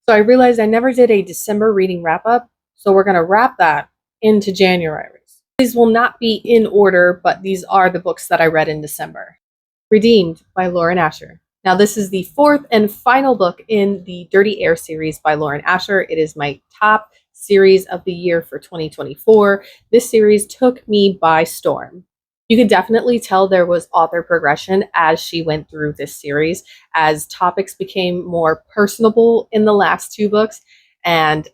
So I realized I never did a December reading wrap up, so we're going to wrap that into January. These will not be in order, but these are the books that I read in December. Redeemed by Lauren Asher. Now, this is the fourth and final book in the Dirty Air series by Lauren Asher. It is my top series of the year for 2024. This series took me by storm. You could definitely tell there was author progression as she went through this series, as topics became more personable in the last two books, and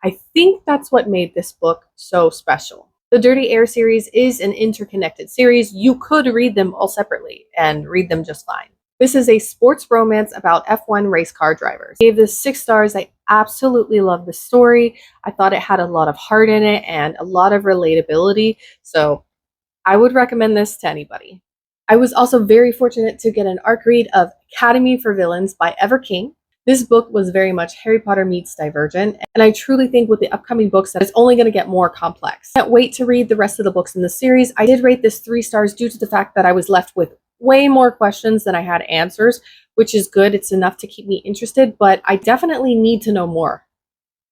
I think that's what made this book so special. The Dirty Air series is an interconnected series. You could read them all separately and read them just fine. This is a sports romance about F1 race car drivers. I gave this 6 stars. I absolutely love the story. I thought it had a lot of heart in it and a lot of relatability. So I would recommend this to anybody. I was also very fortunate to get an ARC read of Academy for Villains by Ever King. This book was very much Harry Potter meets Divergent, and I truly think with the upcoming books that it's only going to get more complex. I can't wait to read the rest of the books in the series. I did rate this 3 stars due to the fact that I was left with way more questions than I had answers, which is good. It's enough to keep me interested, but I definitely need to know more.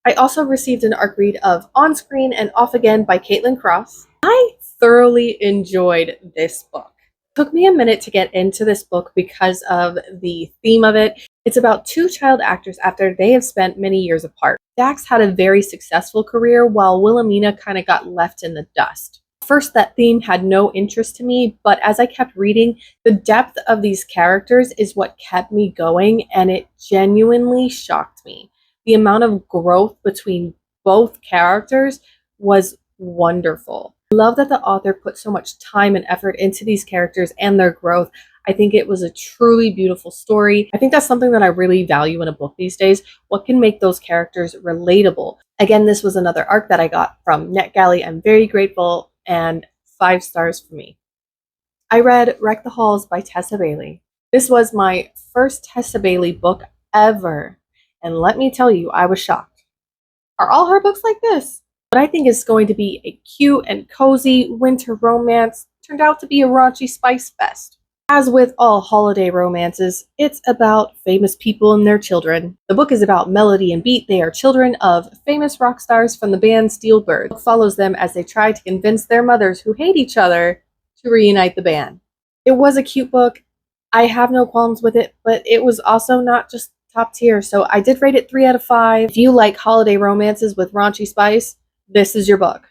I also received an ARC read of On Screen and Off Again by Caitlin Cross. I thoroughly enjoyed this book. It took me a minute to get into this book because of the theme of it. It's about 2 child actors after they have spent many years apart. Dax had a very successful career while Wilhelmina kind of got left in the dust. First, that theme had no interest to me, but as I kept reading, the depth of these characters is what kept me going, and it genuinely shocked me. The amount of growth between both characters was wonderful. I love that the author put so much time and effort into these characters and their growth. I think it was a truly beautiful story. I think that's something that I really value in a book these days. What can make those characters relatable? Again, this was another ARC that I got from NetGalley. I'm very grateful, and 5 stars for me. I read Wreck the Halls by Tessa Bailey. This was my first Tessa Bailey book ever, and let me tell you, I was shocked. Are all her books like this? What I think is going to be a cute and cozy winter romance turned out to be a raunchy spice fest. As with all holiday romances, it's about famous people and their children. The book is about Melody and Beat. They are children of famous rock stars from the band Steelbird. The book follows them as they try to convince their mothers, who hate each other, to reunite the band. It was a cute book. I have no qualms with it, but it was also not just top tier, so I did rate it 3 out of 5. If you like holiday romances with raunchy spice, this is your book.